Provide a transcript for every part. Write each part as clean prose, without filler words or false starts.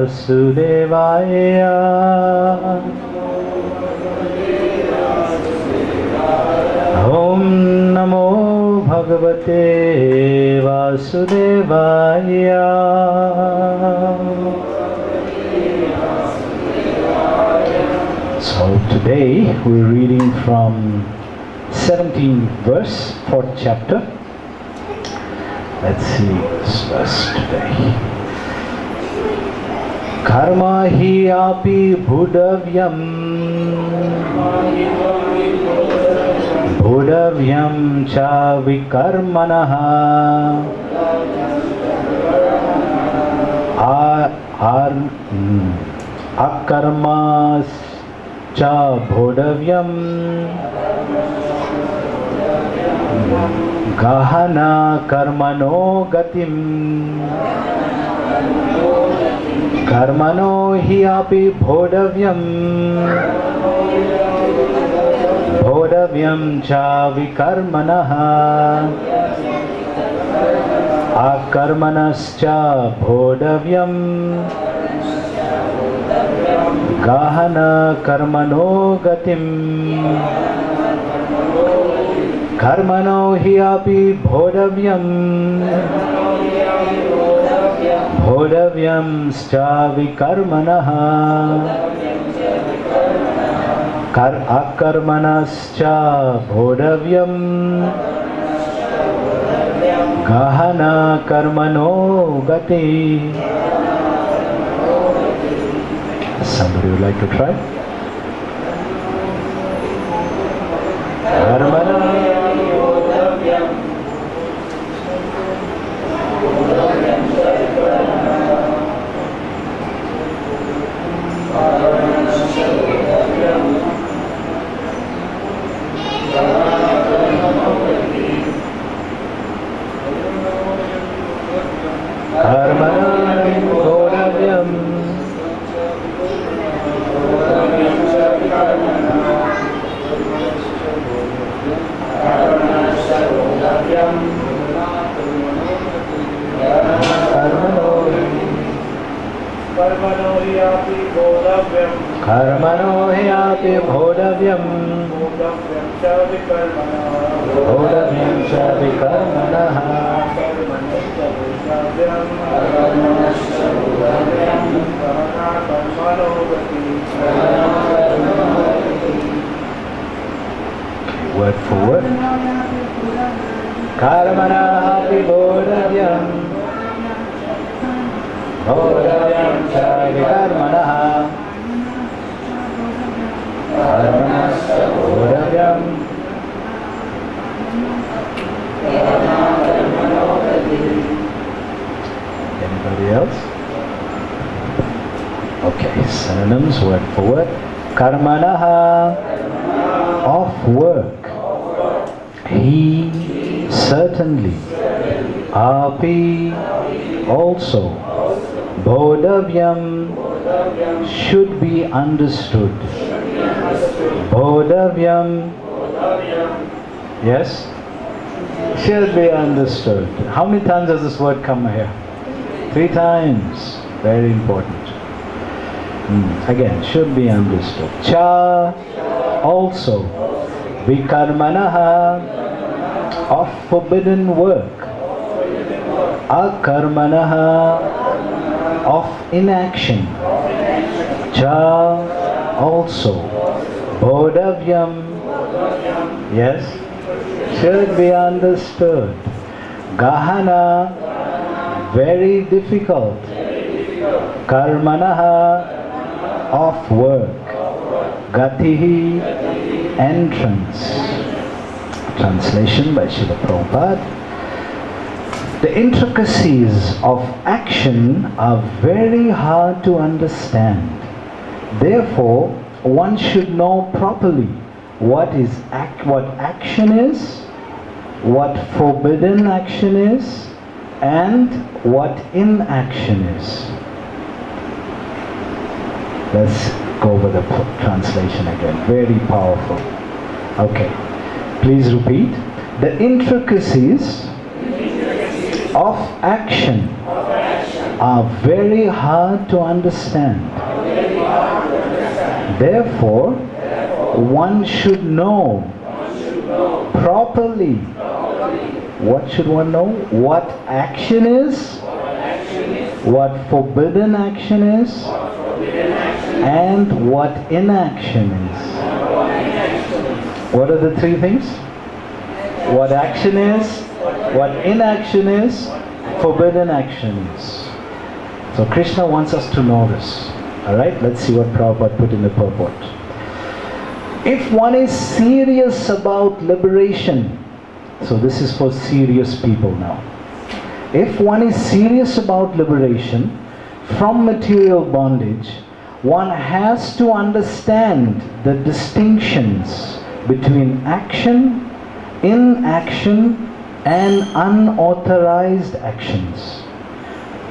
Vasudevaya. Om Namo Bhagavate Vasudevaya. So today we're reading from 17th verse, 4th chapter. Let's see this verse today. Karma hi api bhudavyam bhudavyam cha vikarmanaha akarmas cha bhudavyam gahana karmano gatim karmano hi api bhodavyam bhodavyam cha vikarmanaha akarmanascha bhodavyam gahana karmano gatim karmano hi api bhodavyam bhodavyam scha vikarmanaha akarmanascha bhodavyam gahana karmano gati. Somebody would like to try? Karmana karmano hi api bhodavyam bhodavyam cha vikarmanaha word for word. Karmana api bhodavyam bhodavyam cha vikarmanaha karmanascha bhodavyam. Anybody else? Okay, synonyms word for word. Karmanaha, of work. He, certainly. Api, also. Bodhavyam, should be understood. Bodhavyam, yes, should be understood. How many times does this word come here? 3 times. Very important. Again, should be understood. Cha, also. Vikarmanaha, of forbidden work. Akarmanaha, of inaction. Cha, also. Bodhavyam, yes, should be understood. Gahana, very difficult. Karmanaha, of work. Gatihi, entrance. Translation by Srila Prabhupada. The intricacies of action are very hard to understand. Therefore, one should know properly what action is, what forbidden action is, and what inaction is. Let's go over the translation again. Very powerful. Okay. Please repeat. The intricacies of action are very hard to understand. Therefore, one should know properly. What should one know? What action is, what forbidden action is, and what inaction is. What are the three things? What action is, what inaction is, forbidden action is. So Krishna wants us to know this. Alright, let's see what Prabhupada put in the purport. If one is serious about liberation, so this is for serious people now. If one is serious about liberation from material bondage, one has to understand the distinctions between action, inaction, and unauthorized actions.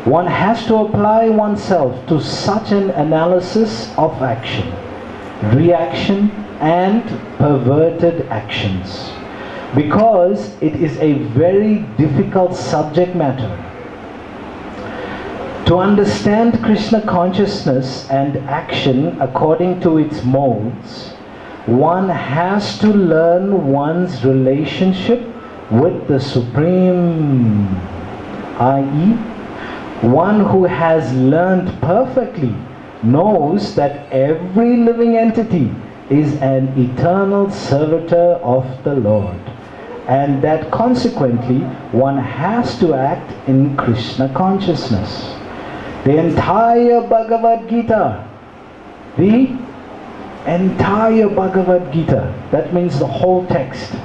One has to apply oneself to such an analysis of action, reaction, and perverted actions, because it is a very difficult subject matter. To understand Krishna consciousness and action according to its modes, one has to learn one's relationship with the Supreme, i.e., one who has learned perfectly knows that every living entity is an eternal servitor of the Lord, and that consequently one has to act in Krishna consciousness. The entire Bhagavad Gita, that means the whole text.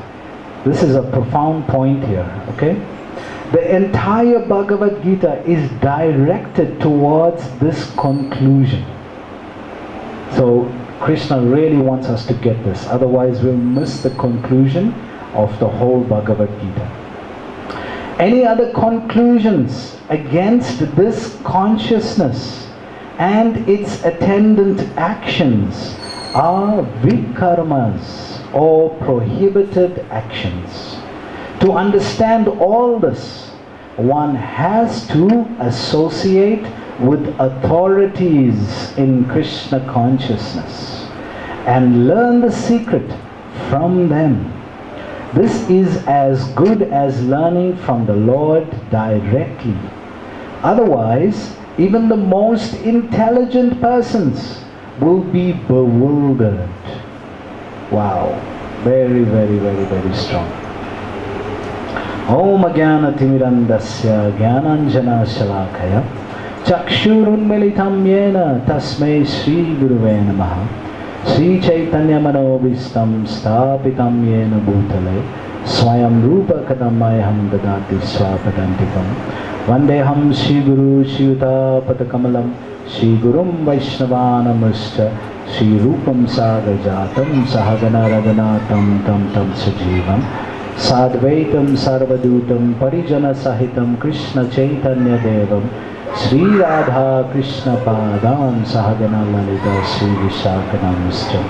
This is a profound point here, okay? The entire Bhagavad Gita is directed towards this conclusion. So Krishna really wants us to get this, otherwise we'll miss the conclusion of the whole Bhagavad Gita. Any other conclusions against this consciousness and its attendant actions are vikarmas, or prohibited actions. To understand all this, one has to associate with authorities in Krishna consciousness and learn the secret from them. This is as good as learning from the Lord directly. Otherwise, even the most intelligent persons will be bewildered. Wow, very, very, very, very strong. Om Ajnana Timirandasya Jnananjana Shalakaya Chakshurunmilitam Yena Tasmai Shri Guruve Namaha Shri Chaitanya Manobhistam Stapitam Yena Bhutale Swayam Rupa Kadamayam Dadati Swapadantikam Vandeham Shri Guru Shiyuta Patakamalam Shri Gurum Vaishnavanamuscha Shri Rupam Sagajatam Sahagana Radhanatam Tam Tam Sajivam Sadvaitam Sarvadutam Parijana Sahitam Krishna Chaitanya Devam Sri Radha Krishna Padam Sahagana Lalita Sri Vishakanamuscha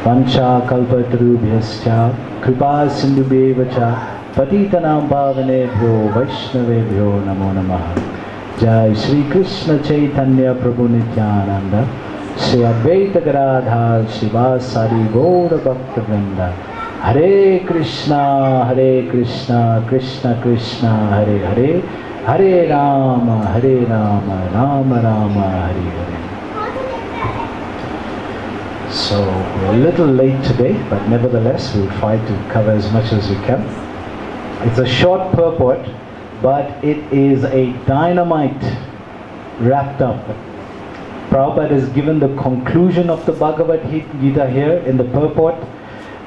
Vancha Kalpatarubhyascha Kripa Sindhubhevacha Patitanam Bhavanebhyo Vaishnavebhyo Namo Namaha Jai Sri Krishna Chaitanya Prabhu Nityananda Sri Advaita Gadadhar Srivasari Gaura Bhakta Vrinda Hare Krishna, Krishna Krishna, Hare Hare, Hare Rama, Rama Rama, Hare Hare. So we're a little late today, but nevertheless we'll try to cover as much as we can. It's a short purport, but it is a dynamite wrapped up. Prabhupada has given the conclusion of the Bhagavad Gita here in the purport.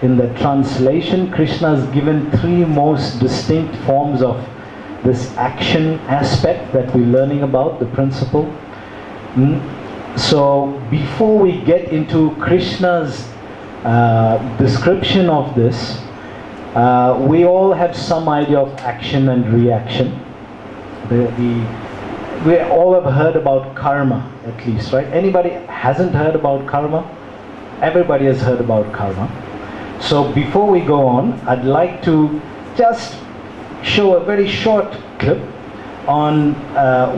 In the translation, Krishna has given three most distinct forms of this action aspect that we're learning about, the principle. So before we get into Krishna's description of this, we all have some idea of action and reaction. We all have heard about karma, at least, right? Anybody hasn't heard about karma? Everybody has heard about karma. So before we go on, I'd like to just show a very short clip on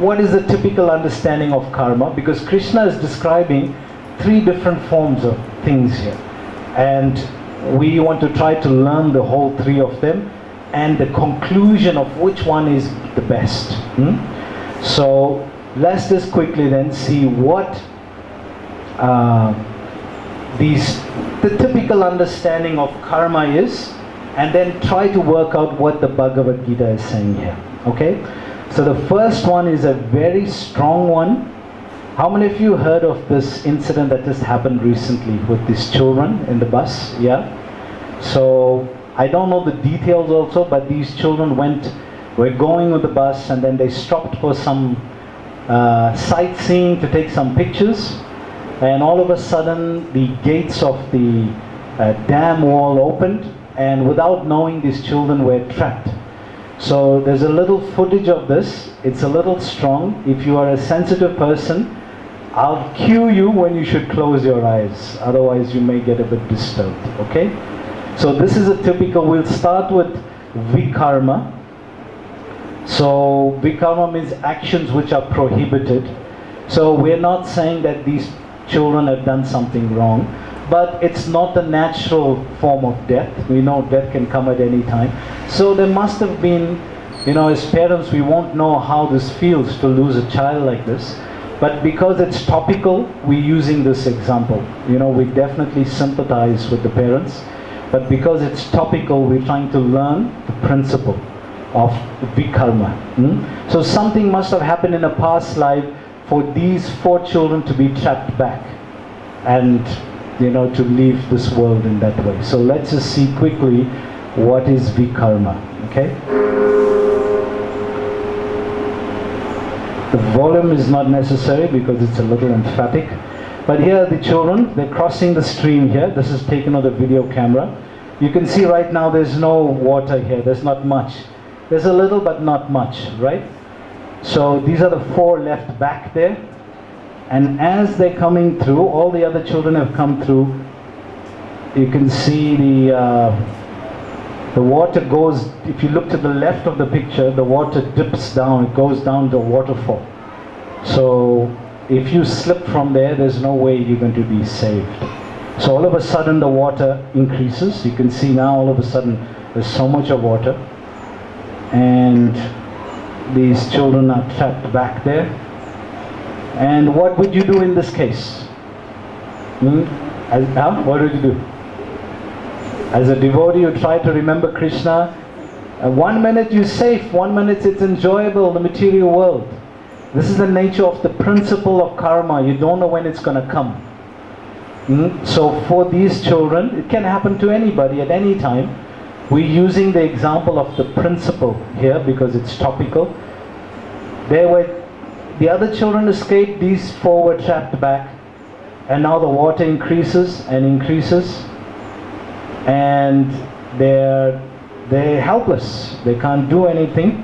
what is the typical understanding of karma, because Krishna is describing 3 different forms of things here, and we want to try to learn the whole 3 of them and the conclusion of which one is the best. So let's just quickly then see what the typical understanding of karma is, and then try to work out what the Bhagavad Gita is saying here. Okay? So the first one is a very strong one. How many of you heard of this incident that just happened recently with these children in the bus? Yeah? So I don't know the details also, but these children were going with the bus, and then they stopped for some sightseeing to take some pictures, and all of a sudden the gates of the dam wall opened, and without knowing, these children were trapped. So there's a little footage of this. It's a little strong. If you are a sensitive person, I'll cue you when you should close your eyes, otherwise you may get a bit disturbed. Okay? So this is a typical, we'll start with vikarma. So vikarma means actions which are prohibited. So we're not saying that these children have done something wrong, but it's not the natural form of death. We know death can come at any time. So there must have been, as parents, we won't know how this feels to lose a child like this. But because it's topical, we're using this example. We definitely sympathize with the parents. But because it's topical, we're trying to learn the principle of vikarma. So something must have happened in a past life for these 4 children to be trapped back and to leave this world in that way. So let's just see quickly what is vikarma. Okay? The volume is not necessary because it's a little emphatic. But here are the children, they're crossing the stream here. This is taken on the video camera. You can see right now there's no water here, there's not much. There's a little but not much, right? So these are the 4 left back there. And as they're coming through, all the other children have come through. You can see the water goes, if you look to the left of the picture, the water dips down, it goes down to a waterfall. So if you slip from there, there's no way you're going to be saved. So all of a sudden the water increases. You can see now all of a sudden there's so much of water. And these children are trapped back there. And what would you do in this case? What would you do? As a devotee, you try to remember Krishna. 1 minute you're safe, 1 minute it's enjoyable, the material world. This is the nature of the principle of karma. You don't know when it's going to come. So for these children, it can happen to anybody at any time. We're using the example of the principle here because it's topical. The other children escaped, these 4 were trapped back, and now the water increases and increases, and they're helpless. They can't do anything.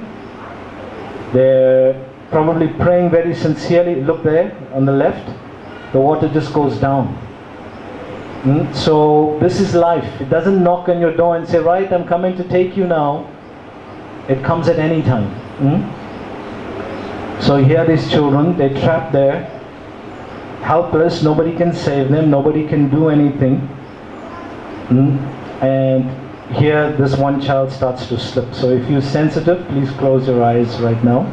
They're probably praying very sincerely. Look there on the left, the water just goes down. So this is life. It doesn't knock on your door and say, right, I'm coming to take you now. It comes at any time. So here these children, they're trapped there, helpless, nobody can save them, nobody can do anything. And here this one child starts to slip. So if you're sensitive, please close your eyes right now.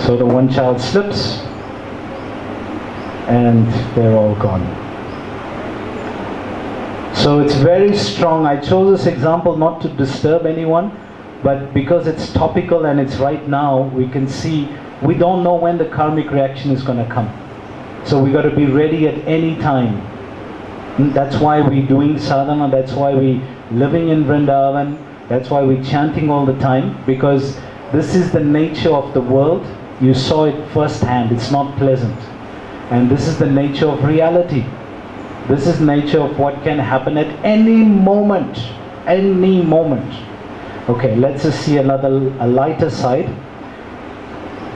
So the one child slips, and they're all gone. So it's very strong. I chose this example not to disturb anyone, but because it's topical and it's right now, we can see, we don't know when the karmic reaction is going to come. So we got to be ready at any time. And that's why we're doing sadhana, that's why we're living in Vrindavan, that's why we're chanting all the time, because this is the nature of the world. You saw it firsthand, it's not pleasant. And this is the nature of reality. This is nature of what can happen at any moment. Any moment. Okay, let's just see a lighter side.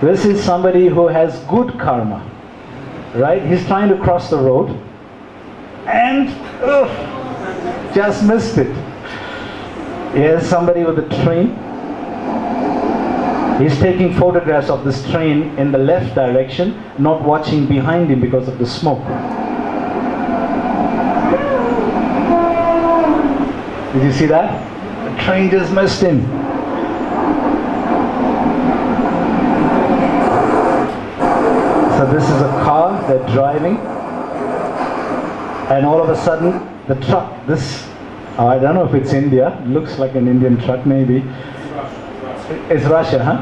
This is somebody who has good karma, right? He's trying to cross the road and just missed it. Here's somebody with a train. He's taking photographs of this train in the left direction, not watching behind him because of the smoke. Did you see that? The train just missed him. So this is a car they're driving, and all of a sudden the truck, I don't know if it's India, looks like an Indian truck maybe. It's Russia, huh?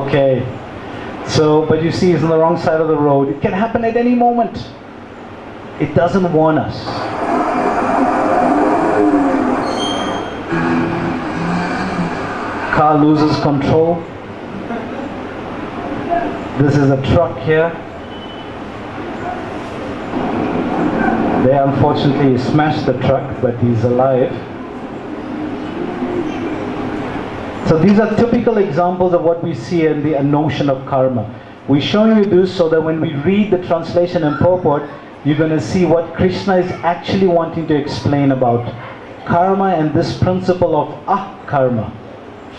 Okay. So, but you see, it's on the wrong side of the road. It can happen at any moment. It doesn't warn us. Car loses control. This is a truck here. They unfortunately smashed the truck, but he's alive. So these are typical examples of what we see in the notion of karma. We're showing you this so that when we read the translation and purport, you're going to see what Krishna is actually wanting to explain about karma and this principle of karma.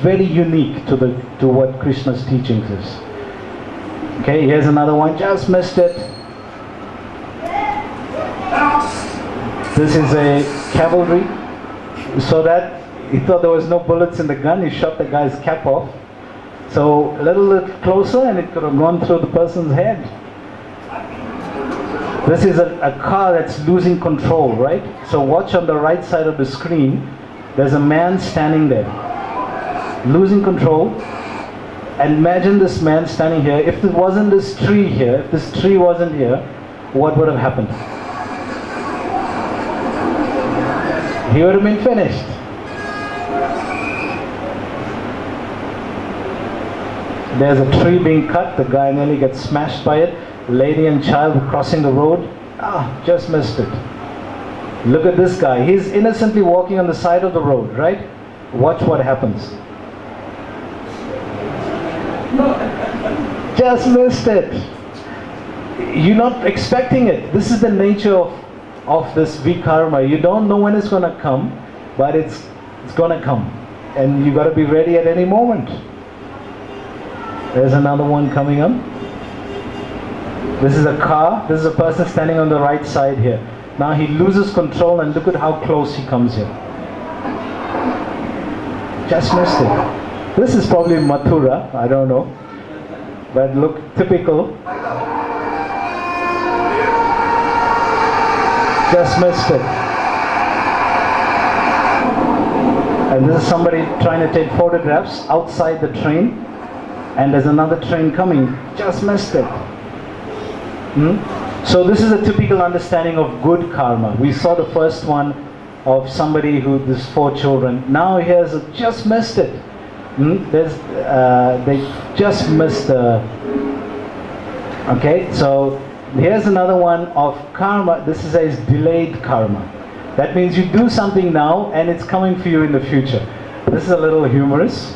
Very unique to what Krishna's teachings is. Okay, here's another one. Just missed it. This is a cavalry. So that he thought there was no bullets in the gun. He shot the guy's cap off. So a little closer and it could have gone through the person's head. This is a car that's losing control, right? So watch on the right side of the screen. There's a man standing there, losing control. And imagine this man standing here. If there wasn't this tree here, if this tree wasn't here, what would have happened? He would have been finished. There's a tree being cut. The guy nearly gets smashed by it. Lady and child crossing the road. Just missed it. Look at this guy. He's innocently walking on the side of the road, right? Watch what happens. Just missed it. You're not expecting it. This is the nature of this vikarma. You don't know when it's going to come, but it's going to come. And you got to be ready at any moment. There's another one coming up. This is a car. This is a person standing on the right side here. Now he loses control and look at how close he comes here. Just missed it. This is probably Mathura, I don't know. But look, typical. Just missed it. And this is somebody trying to take photographs outside the train. And there's another train coming. Just missed it. So this is a typical understanding of good karma. We saw the first one of somebody there's 4 children. Now here's just missed it. They just missed okay, so here's another one of karma. This is a delayed karma. That means you do something now and it's coming for you in the future. This is a little humorous.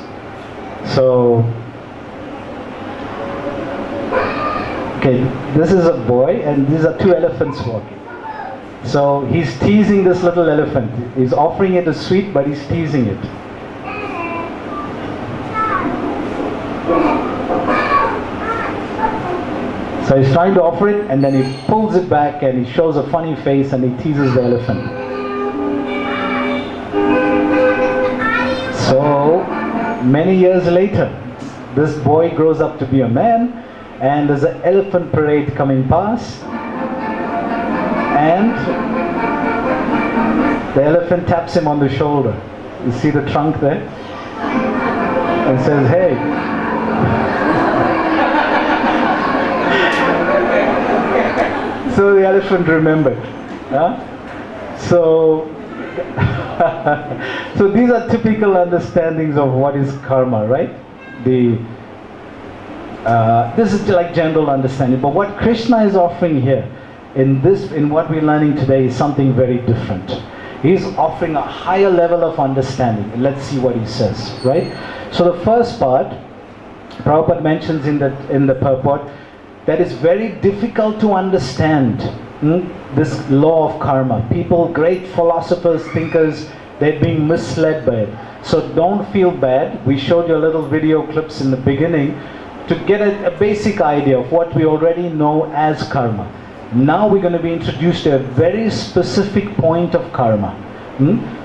So okay, this is a boy and these are 2 elephants walking. So he's teasing this little elephant. He's offering it a sweet, but he's teasing it. So he's trying to offer it and then he pulls it back and he shows a funny face and he teases the elephant. So many years later, this boy grows up to be a man and there's an elephant parade coming past and the elephant taps him on the shoulder. You see the trunk there? And says, hey. So the elephant remembered. So these are typical understandings of what is karma, right? This is like general understanding. But what Krishna is offering here, in what we're learning today, is something very different. He's offering a higher level of understanding. Let's see what he says, right? So the first part, Prabhupada mentions in the purport, that is very difficult to understand this law of karma. People, great philosophers, thinkers, They're being misled by it. So don't feel bad. We showed you a little video clips in the beginning to get a basic idea of what we already know as karma. Now we're going to be introduced to a very specific point of karma.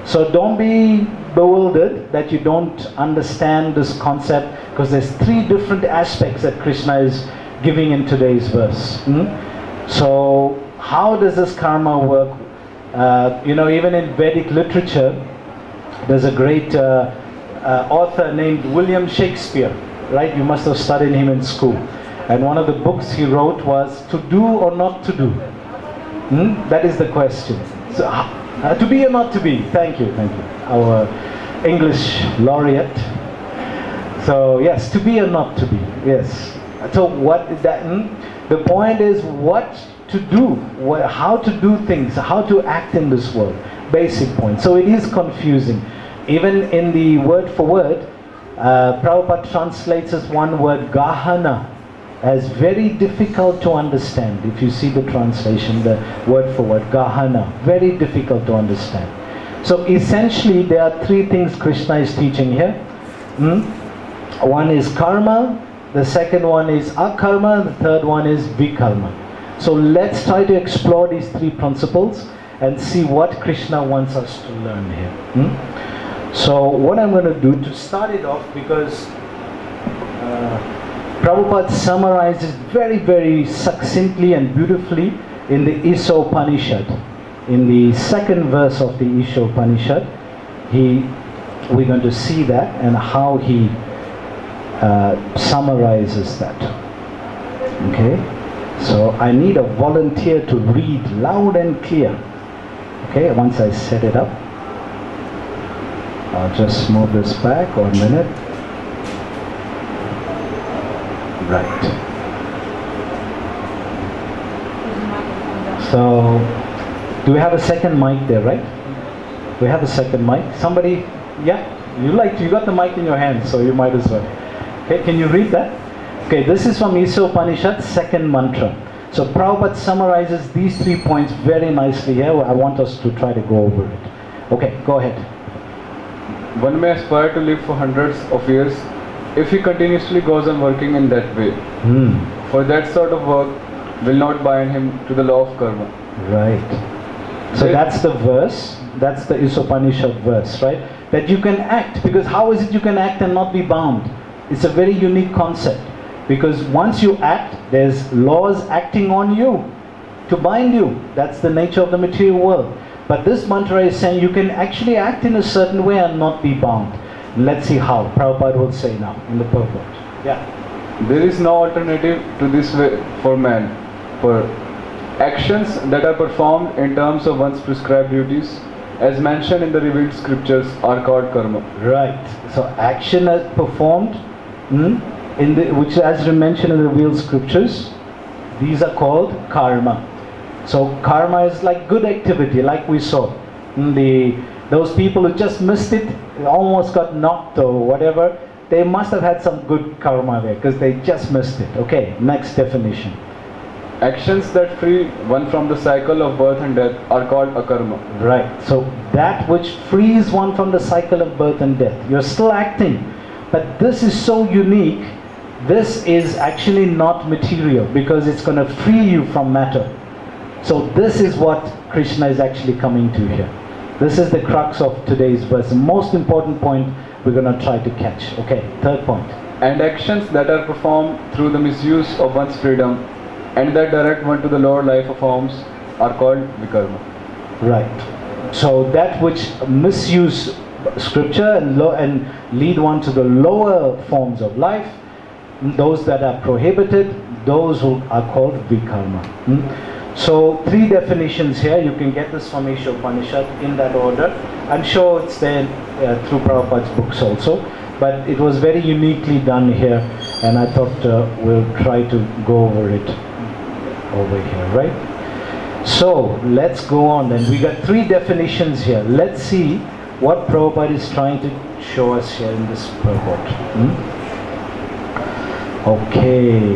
So don't be bewildered that you don't understand this concept, because there's three different aspects that Krishna is giving in today's verse. So how does this karma work? Even in Vedic literature, there's a great author named William Shakespeare, right? You must have studied him in school. And one of the books he wrote was To Do or Not to Do. That is the question. So, to be or not to be? Thank you. Our English laureate. So yes, to be or not to be. Yes. So what is that? The point is what to do, how to do things, how to act in this world. Basic point. So it is confusing. Even in the word for word, Prabhupada translates as one word, Gahana, as very difficult to understand. If you see the translation, the word for word, Gahana, very difficult to understand. So essentially there are three things Krishna is teaching here. One is karma, the second one is akarma, the third one is vikarma. So let's try to explore these three principles and see what Krishna wants us to learn here. So what I'm going to do to start it off, because Prabhupada summarizes very, very succinctly and beautifully in the Upanishad. In the second verse of the Upanishad, we're going to see that and how he summarizes that. Okay? So I need a volunteer to read loud and clear. Okay, once I set it up. I'll just move this back 1 minute. Right. So, do we have a second mic there, right? We have a second mic. Somebody, yeah? You got the mic in your hand, so you might as well. Okay, can you read that? Okay, this is from Upanishad, second mantra. So Prabhupada summarizes these 3 points very nicely here. I want us to try to go over it. Okay, go ahead. One may aspire to live for hundreds of years if he continuously goes on working in that way. For that sort of work will not bind him to the law of karma. Right. So that's the verse. That's the Upanishad verse, right? That you can act. Because how is it you can act and not be bound? It's a very unique concept. Because once you act, there's laws acting on you to bind you. That's the nature of the material world. But this mantra is saying you can actually act in a certain way and not be bound. Let's see how. Prabhupada will say now in the purport. Yeah. There is no alternative to this way for man. For actions that are performed in terms of one's prescribed duties, as mentioned in the revealed scriptures, are called karma. Right. So action as performed, which as mentioned in the revealed scriptures, these are called karma. So karma is like good activity, like we saw. Those people who just missed it, almost got knocked or whatever, they must have had some good karma there because they just missed it. Okay, next definition. Actions that free one from the cycle of birth and death are called akarma. Right. So that which frees one from the cycle of birth and death. You're still acting. But this is so unique. This is actually not material because it's going to free you from matter. So this is what Krishna is actually coming to here. This is the crux of today's verse. The most important point we're going to try to catch. Okay, third point. And actions that are performed through the misuse of one's freedom and that direct one to the lower life of forms are called vikarma. Right. So that which misuse scripture and lead one to the lower forms of life, those that are prohibited, those who are called vikarma. So 3 definitions here. You can get this from Upanishad in that order. I'm sure it's there through Prabhupada's books also. But it was very uniquely done here, and I thought we'll try to go over it over here, right? So let's go on then. We got 3 definitions here. Let's see what Prabhupada is trying to show us here in this purport. Okay.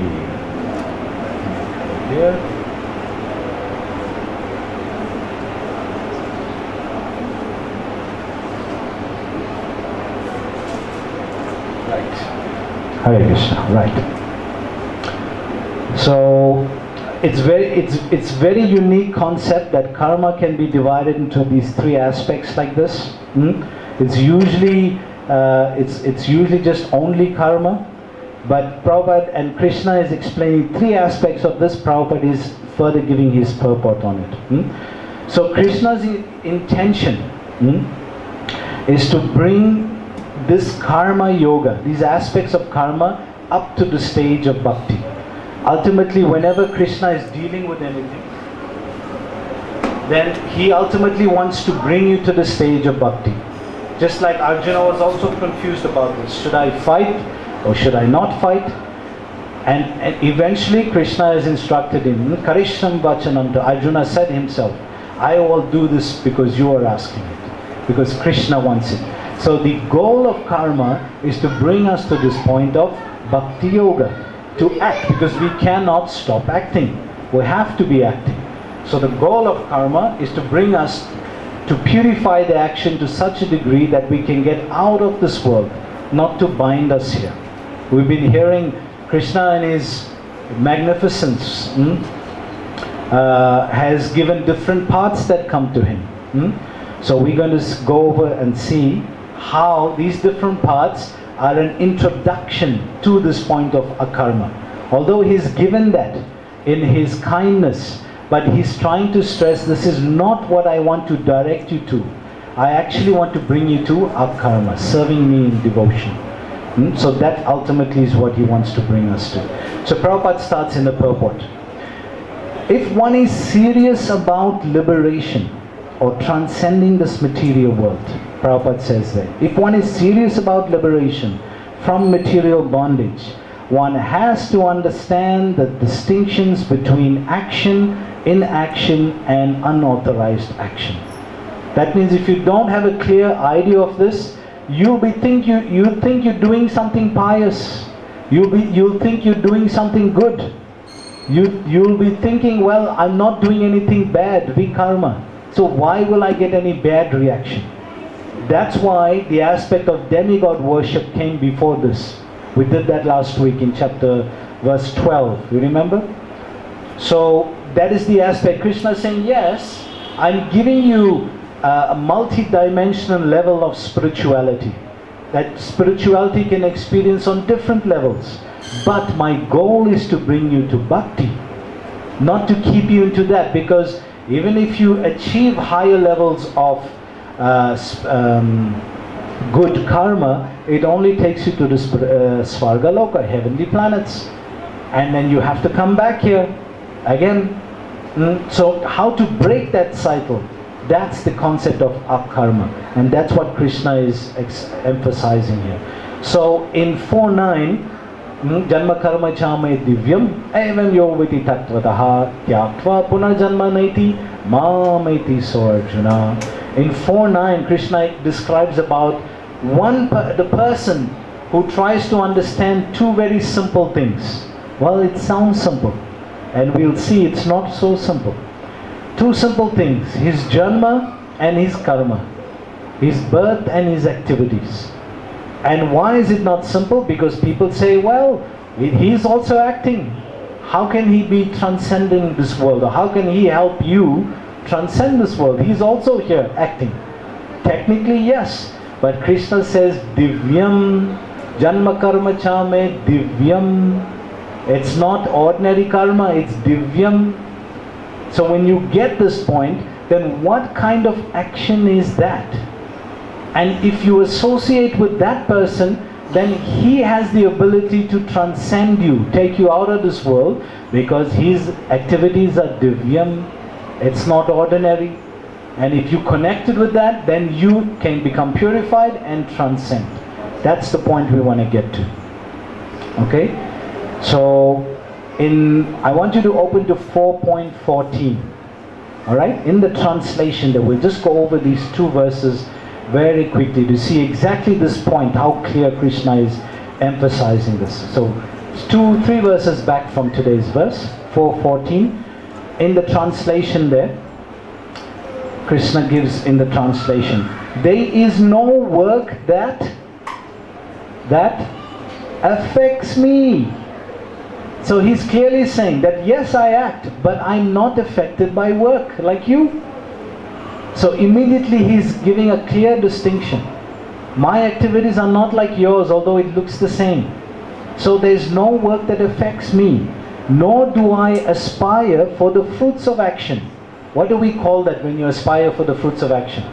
Here. Hare Krishna, right. So it's very unique concept that karma can be divided into these three aspects like this. It's usually just only karma, but Prabhupada and Krishna is explaining three aspects of this. Prabhupada is further giving his purport on it. So Krishna's intention is to bring this karma yoga, these aspects of karma, up to the stage of bhakti. Ultimately, whenever Krishna is dealing with anything, then he ultimately wants to bring you to the stage of bhakti. Just like Arjuna was also confused about this. Should I fight or should I not fight? And eventually Krishna has instructed him, Karisham Vachanam, to Arjuna said himself, I will do this because you are asking it, because Krishna wants it. So the goal of karma is to bring us to this point of bhakti yoga, to act, because we cannot stop acting. We have to be acting. So the goal of karma is to bring us to purify the action to such a degree that we can get out of this world, not to bind us here. We've been hearing Krishna in his magnificence has given different paths that come to him. So we're going to go over and see how these different paths are an introduction to this point of akarma. Although he's given that in his kindness, but he's trying to stress, this is not what I want to direct you to. I actually want to bring you to akarma, serving me in devotion. So that ultimately is what he wants to bring us to. So Prabhupada starts in the purport. If one is serious about liberation or transcending this material world, Prabhupada says that, if one is serious about liberation from material bondage, one has to understand the distinctions between action, inaction, and unauthorized action. That means if you don't have a clear idea of this, you think you're doing something pious. You'll think you're doing something good. You'll be thinking, well, I'm not doing anything bad, vikarma. So why will I get any bad reaction? That's why the aspect of demigod worship came before this. We did that last week in verse 12. You remember? So that is the aspect. Krishna is saying, yes, I'm giving you a multi-dimensional level of spirituality. That spirituality can experience on different levels. But my goal is to bring you to bhakti. Not to keep you into that, because even if you achieve higher levels of good karma, it only takes you to the Svarga Loka, heavenly planets. And then you have to come back here again. So how to break that cycle? That's the concept of akarma. And that's what Krishna is emphasizing here. So in 4.9, Janma karma chame divyam evam yoviti tattvataha tyaktva punarjanma naiti mameti so Arjuna. In 4.9, Krishna describes about the person who tries to understand two very simple things. Well, it sounds simple, and we'll see it's not so simple. Two simple things: his janma and his karma, his birth and his activities. And why is it not simple? Because people say, well, he's also acting. How can he be transcending this world? Or how can he help you transcend this world? He's also here acting. Technically, yes. But Krishna says, divyam, janma karma chame divyam. It's not ordinary karma, it's divyam. So when you get this point, then what kind of action is that? And if you associate with that person, then he has the ability to transcend you, take you out of this world, because his activities are divyam. It's not ordinary. And if you connected with that, then you can become purified and transcend. That's the point we want to get to. Okay? So I want you to open to 4.14. Alright? In the translation there, we'll just go over these two verses very quickly to see exactly this point, how clear Krishna is emphasizing this. So, 2-3 verses back from today's verse, 4.14. In the translation there, Krishna gives in the translation, there is no work that affects me. So he's clearly saying that yes, I act, but I'm not affected by work like you. So immediately he's giving a clear distinction. My activities are not like yours, although it looks the same. So there's no work that affects me, nor do I aspire for the fruits of action. What do we call that when you aspire for the fruits of action?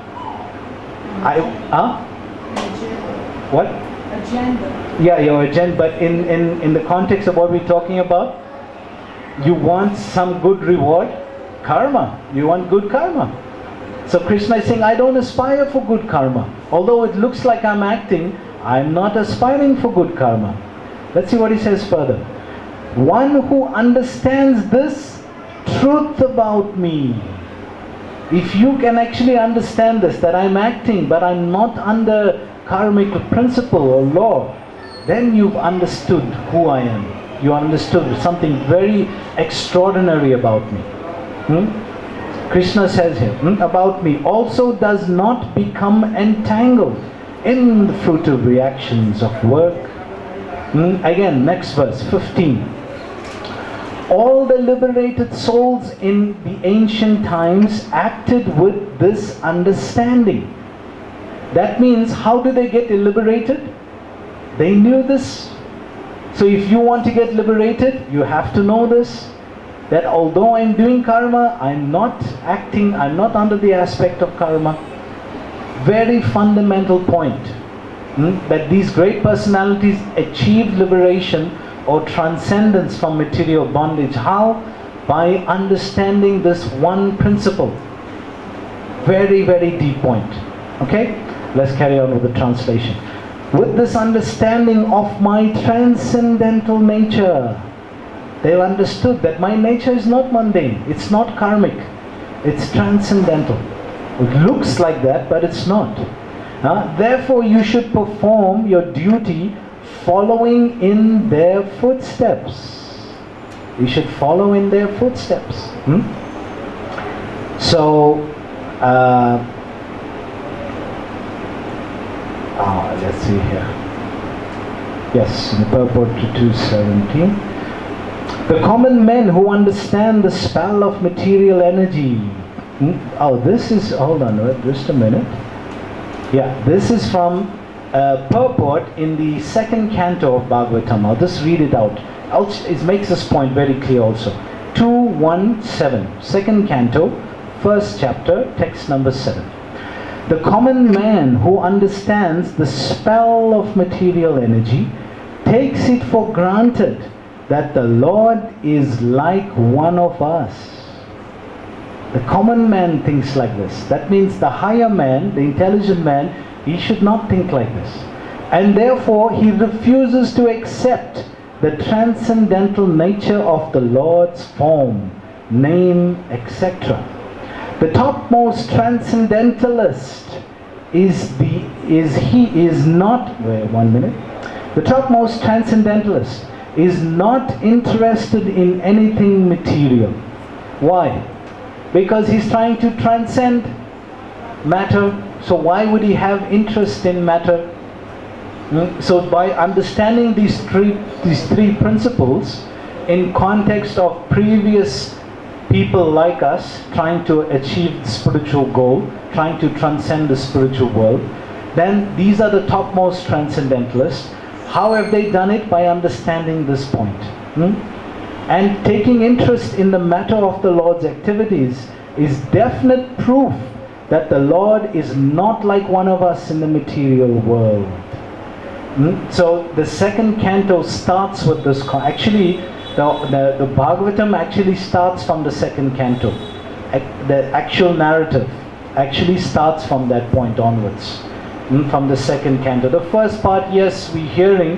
What? Agenda. Yeah, your agenda. But in the context of what we're talking about, you want some good reward, karma. You want good karma. So Krishna is saying, I don't aspire for good karma. Although it looks like I'm acting, I'm not aspiring for good karma. Let's see what he says further. One who understands this truth about me. If you can actually understand this, that I'm acting, but I'm not under karmic principle or law, then you've understood who I am. You understood something very extraordinary about me. Krishna says here, about me, also does not become entangled in the fruitive reactions of work. Again, next verse, 15. All the liberated souls in the ancient times acted with this understanding. That means, how do they get liberated? They knew this. So if you want to get liberated, you have to know this. That although I'm doing karma, I'm not acting, I'm not under the aspect of karma. Very fundamental point. That these great personalities achieved liberation or transcendence from material bondage. How? By understanding this one principle. Very, very deep point. Okay? Let's carry on with the translation. With this understanding of my transcendental nature, they understood that my nature is not mundane, it's not karmic, it's transcendental. It looks like that, but it's not. Therefore, you should perform your duty following in their footsteps. You should follow in their footsteps. So, let's see here. Yes, in the purport to 217. The common men who understand the spell of material energy. This is, hold on, just a minute. Yeah, this is from purport in the second canto of Bhagavatam. I'll just read it out. It makes this point very clear also. 217, second canto, first chapter, text number 7. The common man who understands the spell of material energy takes it for granted that the Lord is like one of us. The common man thinks like this. That means the higher man, the intelligent man, he should not think like this. And therefore he refuses to accept the transcendental nature of the Lord's form, name, etc. The topmost transcendentalist The topmost transcendentalist is not interested in anything material. Why? Because he's trying to transcend matter. So why would he have interest in matter? So by understanding these three principles in context of previous people like us trying to achieve the spiritual goal, trying to transcend the spiritual world, then these are the topmost transcendentalists. How have they done it? By understanding this point. And taking interest in the matter of the Lord's activities is definite proof that the Lord is not like one of us in the material world. So the second canto starts with this. Actually, the Bhagavatam actually starts from the second canto. The actual narrative actually starts from that point onwards. From the second canto. The first part, yes, we're hearing,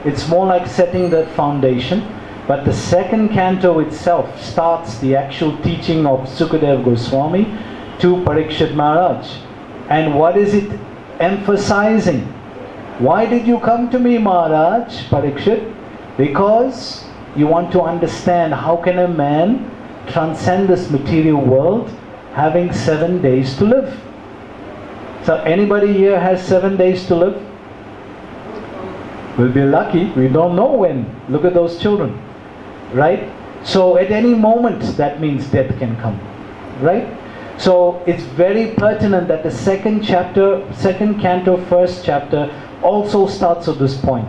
it's more like setting the foundation. But the second canto itself starts the actual teaching of Sukadeva Goswami to Parikshit Maharaj. And what is it emphasizing? Why did you come to me, Maharaj, Parikshit? Because you want to understand how can a man transcend this material world having 7 days to live. So anybody here has 7 days to live? We'll be lucky. We don't know when. Look at those children. Right? So at any moment, that means death can come. Right? So it's very pertinent that the second canto, first chapter also starts with this point.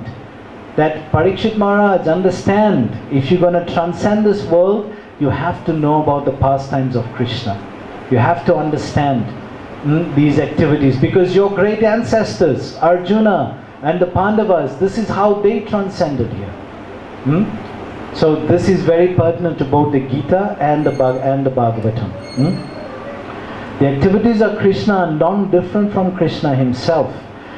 That Parikshit Maharaj, understand, if you're going to transcend this world, you have to know about the pastimes of Krishna. You have to understand these activities, because your great ancestors, Arjuna and the Pandavas, this is how they transcended here. So this is very pertinent to both the Gita and the Bhagavatam. The activities of Krishna are non-different from Krishna himself.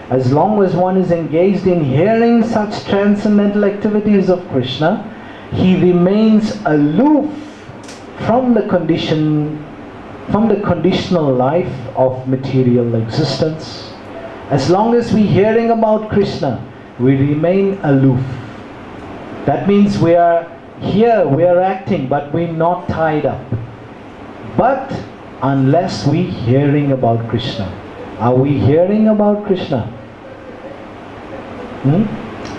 As long as one is engaged in hearing such transcendental activities of Krishna, he remains aloof from the conditional life of material existence. As long as we're hearing about Krishna, we remain aloof. That means we are here, we are acting, but we're not tied up. But unless we're hearing about Krishna. Are we hearing about Krishna?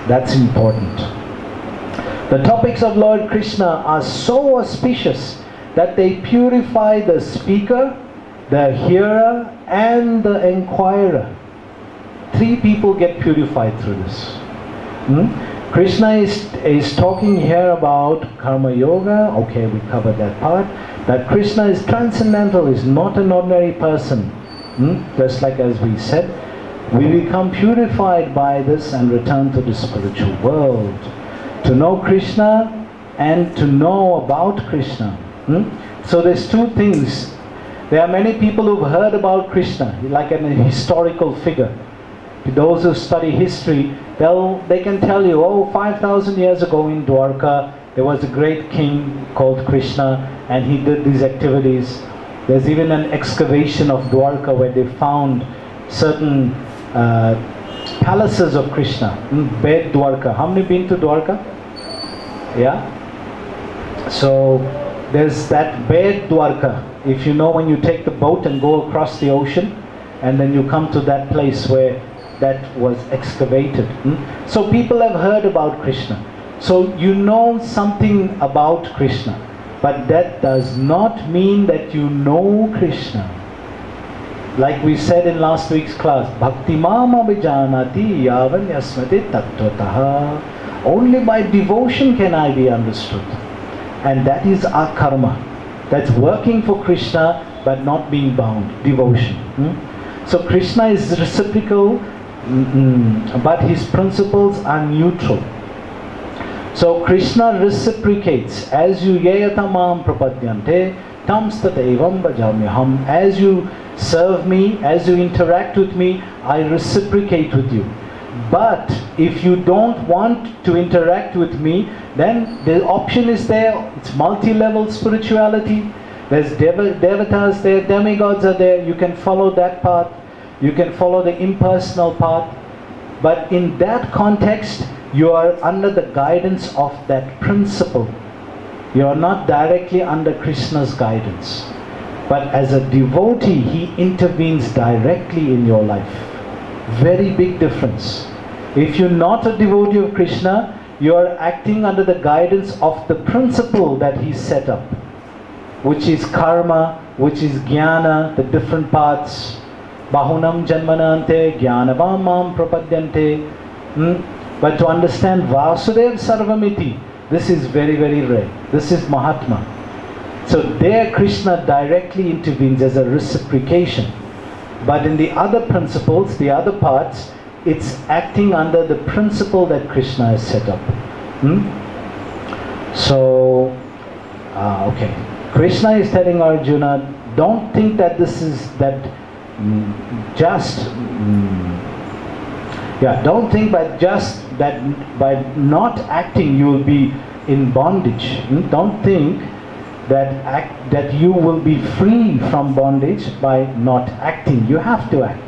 That's important. The topics of Lord Krishna are so auspicious that they purify the speaker, the hearer, and the inquirer. 3 people get purified through this. Krishna is talking here about Karma Yoga. Okay, we covered that part. That Krishna is transcendental, is not an ordinary person. Just like as we said, we become purified by this and return to the spiritual world. To know Krishna and to know about Krishna. So there's 2 things. There are many people who've heard about Krishna, like an historical figure. Those who study history, they can tell you, 5,000 years ago in Dwarka, there was a great king called Krishna, and he did these activities. There's even an excavation of Dwarka where they found certain palaces of Krishna. Bed Dwarka. How many been to Dwarka? Yeah? So there's that Bed Dwarka. If you know, when you take the boat and go across the ocean, and then you come to that place where that was excavated. So people have heard about Krishna. So you know something about Krishna. But that does not mean that you know Krishna. Like we said in last week's class, Bhakti Mama Vijanati Yavan Yasmati Tattvataha. Only by devotion can I be understood. And that is our karma. That's working for Krishna but not being bound. Devotion. So Krishna is reciprocal, but his principles are neutral. So Krishna reciprocates. As you yeyatamam prapadyante tamstatevam bhajamyaham. As you serve me, as you interact with me, I reciprocate with you. But if you don't want to interact with me, then the option is there. It's multi-level spirituality. There's devatas there, demigods are there. You can follow that path. You can follow the impersonal path. But in that context, you are under the guidance of that principle. You are not directly under Krishna's guidance. But as a devotee, he intervenes directly in your life. Very big difference. If you're not a devotee of Krishna, you are acting under the guidance of the principle that he set up, which is karma, which is jnana, the different paths. Bahunam janmanante jnanavam mam prapadyante. But to understand Vasudev Sarvamiti, this is very, very rare. This is Mahatma. So there Krishna directly intervenes as a reciprocation. But in the other principles, the other parts, it's acting under the principle that Krishna has set up. So, okay. Krishna is telling Arjuna, don't think that this is don't think that by not acting you will be in bondage. Don't think that you will be free from bondage by not acting. You have to act.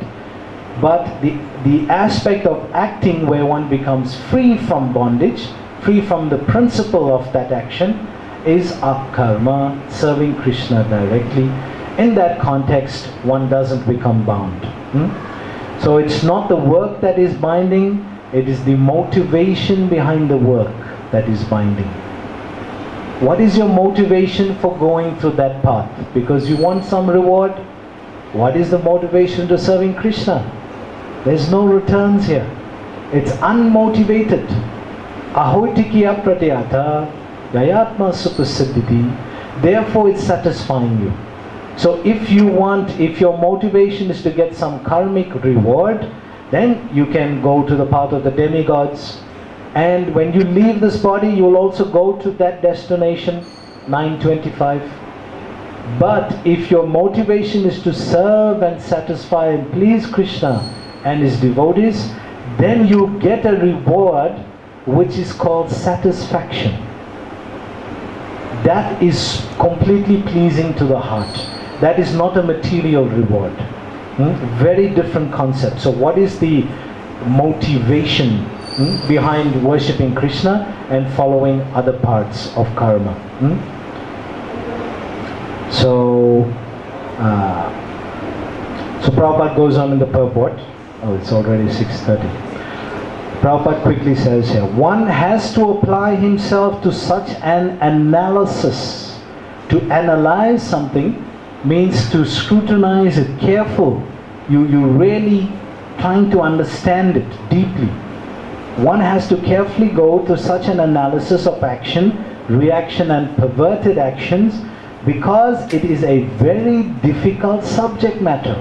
But the aspect of acting where one becomes free from bondage, free from the principle of that action, is karma, serving Krishna directly. In that context, one doesn't become bound. So it's not the work that is binding, It is the motivation behind the work that is binding. What is your motivation for going through that path? Because you want some reward? What is the motivation to serving Krishna? There's no returns here. It's unmotivated. Ahoitikiya pratyata yayatma supasiddhiti. Therefore it's satisfying you. So if your motivation is to get some karmic reward, then you can go to the path of the demigods. And when you leave this body, you will also go to that destination, 925. But if your motivation is to serve and satisfy and please Krishna and his devotees, then you get a reward which is called satisfaction. That is completely pleasing to the heart. That is not a material reward. Very different concept. So what is the motivation behind worshipping Krishna and following other parts of karma? So Prabhupada goes on in the purport. Oh, it's already 6:30. Prabhupada quickly says here, one has to apply himself to such an analysis. To analyze something means to scrutinize it careful. You really trying to understand it deeply. One has to carefully go through such an analysis of action, reaction and perverted actions, because it is a very difficult subject matter.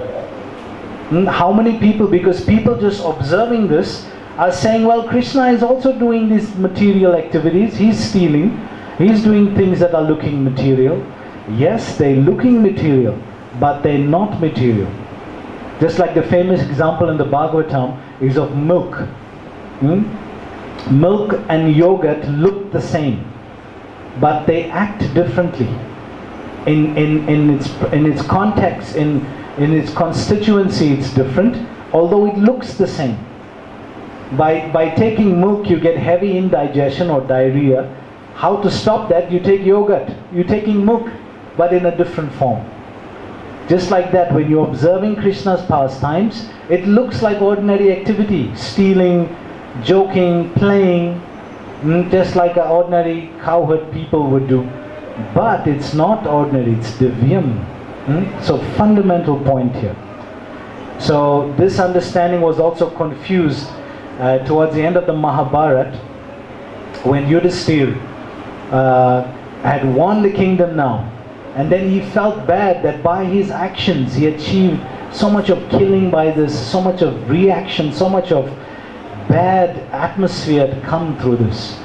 How many people, because people just observing this are saying, well, Krishna is also doing these material activities, he's stealing, he's doing things that are looking material. Yes, they're looking material, but they're not material. Just like the famous example in the Bhagavatam is of milk. Milk and yogurt look the same, but they act differently. In its context, in its constituency, it's different, although it looks the same. By taking milk, you get heavy indigestion or diarrhea. How to stop that? You take yogurt. You're taking milk, but in a different form. Just like that, when you're observing Krishna's pastimes, it looks like ordinary activity, stealing, joking, playing, just like an ordinary cowherd people would do. But it's not ordinary, it's divyam. So fundamental point here. So this understanding was also confused towards the end of the Mahabharata, when Yudhisthira had won the kingdom now. And then he felt bad that by his actions he achieved so much of killing by this, so much of reaction, so much of bad atmosphere to come through this.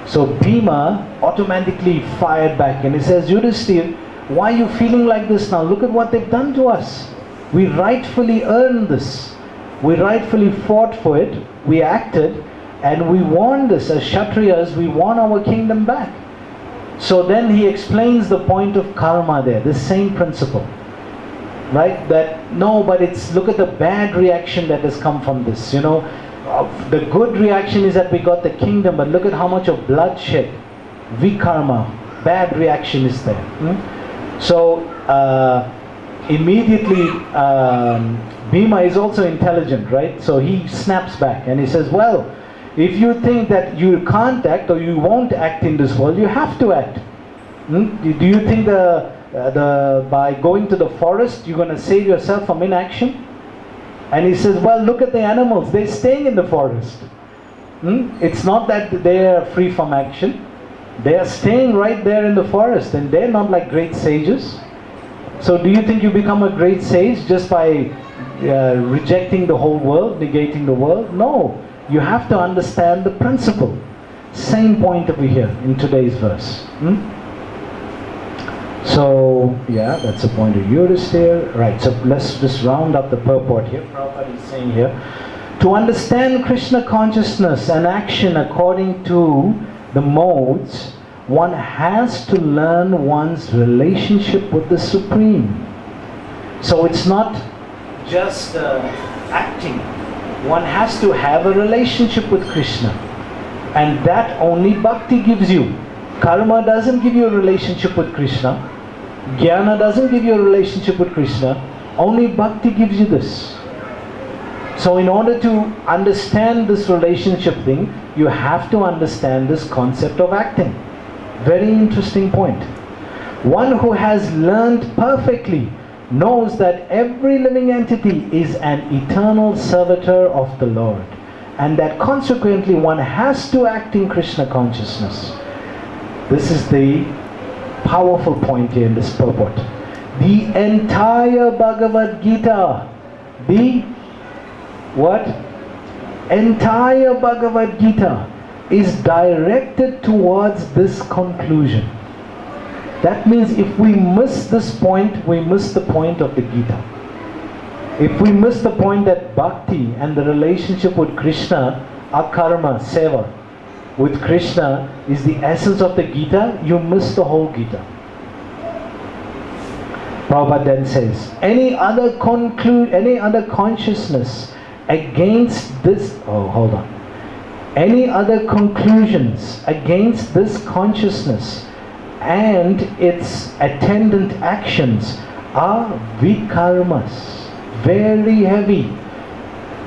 So Bhima automatically fired back and he says, Yudhisthira, why are you feeling like this now? Look at what they've done to us. We rightfully earned this. We rightfully fought for it. We acted and we won this. As Kshatriyas, we won our kingdom back. So then he explains the point of karma there, the same principle. Right? That, no, but it's, look at the bad reaction that has come from this. You know, the good reaction is that we got the kingdom, but look at how much of bloodshed, vikarma, bad reaction is there. So immediately Bhima is also intelligent, right? So he snaps back and he says, well, if you think that you can't act or you won't act in this world, you have to act. Do you think by going to the forest you're going to save yourself from inaction? And he says, well, look at the animals, they're staying in the forest. It's not that they are free from action. They are staying right there in the forest and they're not like great sages. So do you think you become a great sage just by rejecting the whole world, negating the world? No. You have to understand the principle. Same point over here in today's verse. So, yeah, that's the point of Yudhisthira. Right, so let's just round up the purport here. Prabhupada is saying here, to understand Krishna consciousness and action according to the modes, one has to learn one's relationship with the Supreme. So it's not just acting. One has to have a relationship with Krishna. And that only bhakti gives you. Karma doesn't give you a relationship with Krishna. Jnana doesn't give you a relationship with Krishna. Only bhakti gives you this. So in order to understand this relationship thing, you have to understand this concept of acting. Very interesting point. One who has learned perfectly knows that every living entity is an eternal servitor of the Lord, and that consequently one has to act in Krishna consciousness. This is the powerful point here in this purport. The entire Bhagavad Gita, the what? Entire Bhagavad Gita is directed towards this conclusion. That means if we miss this point, we miss the point of the Gita. If we miss the point that bhakti and the relationship with Krishna, akarma, seva, with Krishna is the essence of the Gita, you miss the whole Gita. Prabhupada then says, any other consciousness against this, any other conclusions against this consciousness and its attendant actions are vikarmas, very heavy.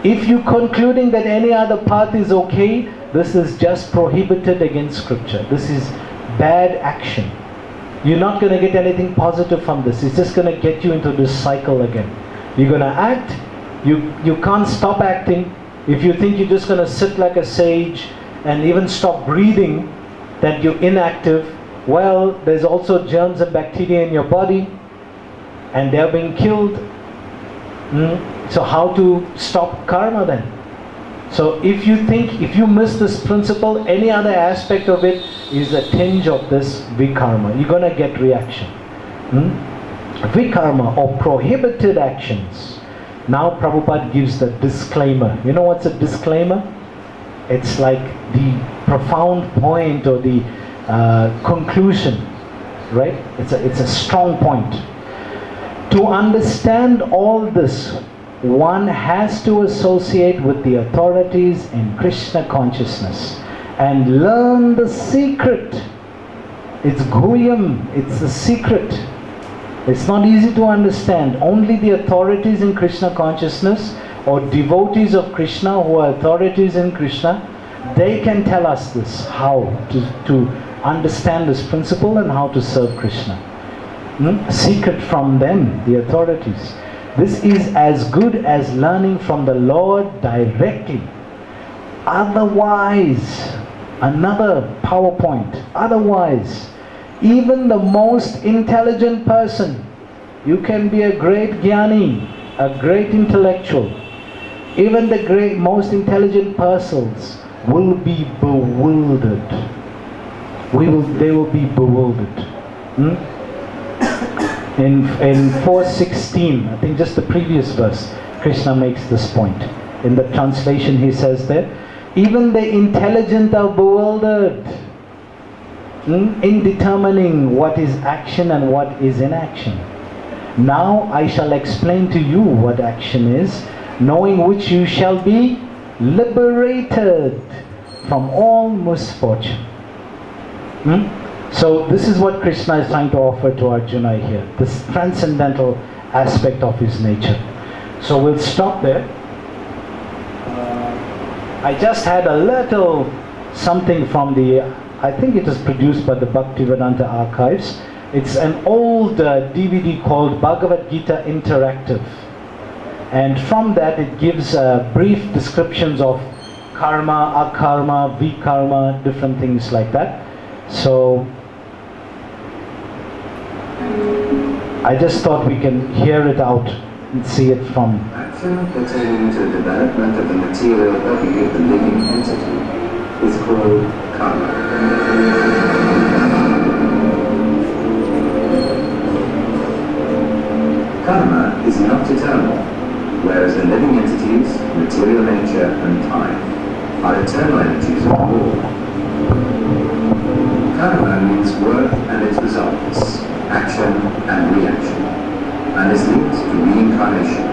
If you're concluding that any other path is okay, this is just prohibited against scripture. This is bad action. You're not going to get anything positive from this. It's just going to get you into this cycle again. You're going to act. You can't stop acting. If you think you're just going to sit like a sage and even stop breathing, that you're inactive, well, there's also germs and bacteria in your body and they're being killed. So how to stop karma then? So if you miss this principle, any other aspect of it is a tinge of this vikarma. You're going to get reaction. Vikarma or prohibited actions. Now Prabhupada gives the disclaimer. You know what's a disclaimer? It's like the profound point or the conclusion, right? It's a strong point. To understand all this, one has to associate with the authorities in Krishna consciousness and learn the secret. It's Guyam, it's the secret. It's not easy to understand. Only the authorities in Krishna consciousness or devotees of Krishna who are authorities in Krishna, they can tell us this, how to understand this principle and how to serve Krishna. Secret from them, the authorities. This is as good as learning from the Lord directly. Otherwise, another PowerPoint, otherwise, even the most intelligent person, you can be a great jnani, a great intellectual, even the most intelligent persons will be bewildered. They will be bewildered. In 4:16, I think just the previous verse, Krishna makes this point. In the translation he says that, even the intelligent are bewildered in determining what is action and what is inaction. Now I shall explain to you what action is, knowing which you shall be liberated from all misfortune. So this is what Krishna is trying to offer to Arjuna here, this transcendental aspect of his nature. So we'll stop there. I just had a little something from I think it is produced by the Bhaktivedanta Archives. It's an old DVD called Bhagavad Gita Interactive. And from that it gives brief descriptions of karma, akarma, vikarma, different things like that. So I just thought we can hear it out and see it from. Action pertaining to the development of the material body of the living entity is called karma. Karma is not eternal, whereas the living entities, material nature and time are eternal energies of law. Karma means work and its results, action and reaction, and is linked to reincarnation.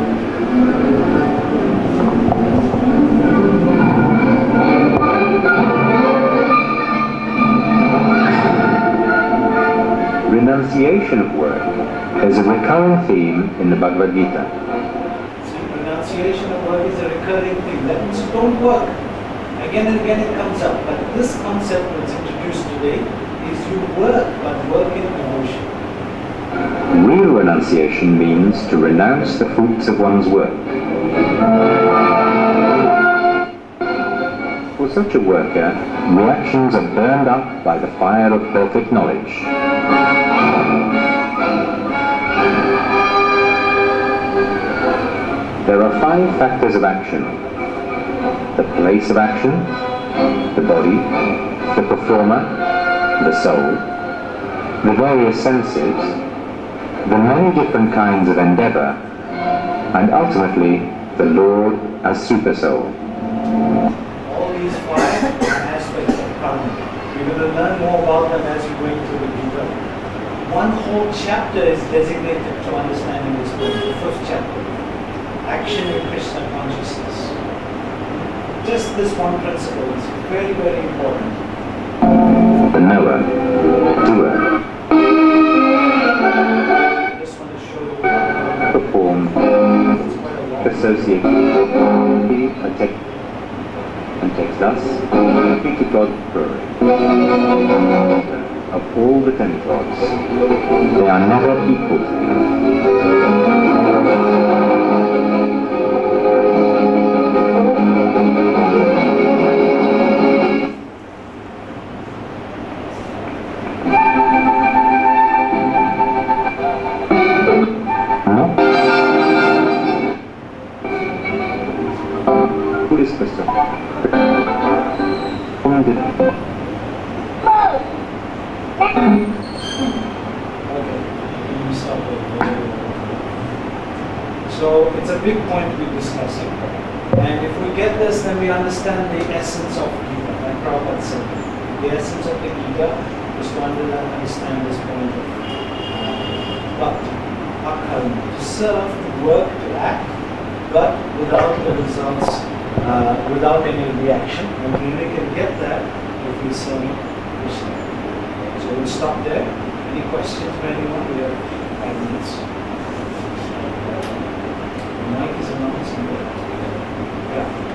Renunciation of work is a recurring theme in the Bhagavad Gita. renunciation of work is a recurring thing. That means don't work. Again and again it comes up. But this concept that's introduced today is you work, but work in devotion. Real renunciation means to renounce the fruits of one's work. For such a worker, reactions are burned up by the fire of perfect knowledge. There are 5 factors of action: the place of action, the body, the performer, the soul, the various senses, the many different kinds of endeavor, and ultimately the Lord as Supersoul. All these 5 aspects of karma. We're going to learn more about them as we go into the Gita. One whole chapter is designated to understanding this point, the 5th chapter. Action in Krishna consciousness. Just this one principle is very, very important. The knower, doer, I just want to show you perform, associate, he and takes thus, be to God glory. Of all the demigods, they are never equal to him. Who is Krishna? Whom did So it's a big point to be discussing. And if we get this, then we understand the essence of Gita. Like Prabhupada said, the essence of the Gita is to understand this point of bhakti, akarma, to serve, to work, to act, but without the results, without any reaction. And we really can get that if we serve Krishna. So we'll stop there. Any questions for anyone? We have 5 minutes. Mike is announcing that. Yeah.